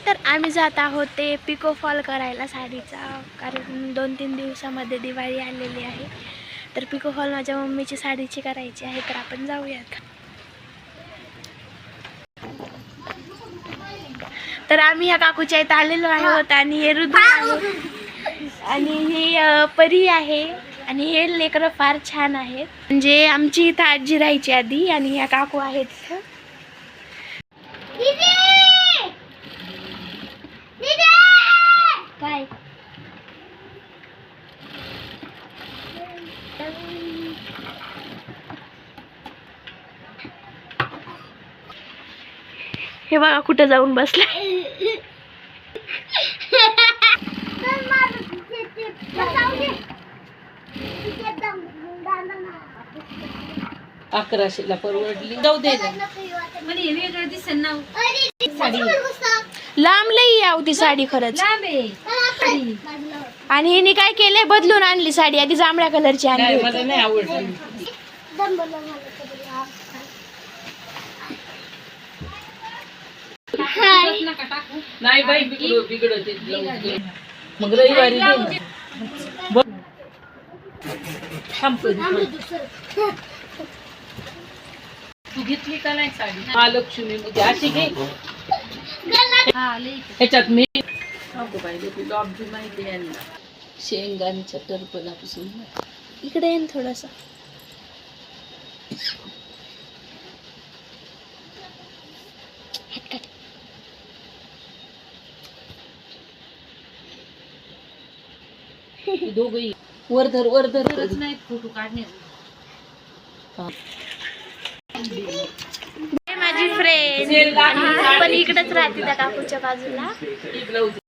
तर आम्ही जात आहोत ते पिको फॉल करायला साडीचा, कारण 2-3 दिवसामध्ये दिवाळी आलेली आहे. तर पिको फॉल माझ्या मम्मीची साडीची करायची आहे, तर आपण जाऊयात. तर आम्ही ह्या काकूच्या इथं आलेलो आहोत आणि हे रुद्र आहे आणि ही परी आहे आणि हे लेकरं फार छान आहेत. म्हणजे आमची इथं आजी राहायची आधी आणि ह्या काकू आहेत इथं. काय हे बघा कुठं जाऊन बसलाय. अकराशेला परवडली. जाऊ दे लांब लई याव ती साडी खरंच. आणि हिने काय केलंय, बदलून आणली साडी. आधी जांभळ्या कलरची आणली. मला नाही आवडली. नाही बाई बिघडत मग रविवारी तू घेतली का नाही साडी? महालक्ष्मी मध्ये अशी घे. ह्याच्यात मी माहिती आहे शेंगांच्या टरपणापासून. इकडे येईन थोडंसं. दोघही वरधर नाही फोटो काढणे. माझी फ्रेंड पण इकडेच राहते त्या काकूच्या बाजूला.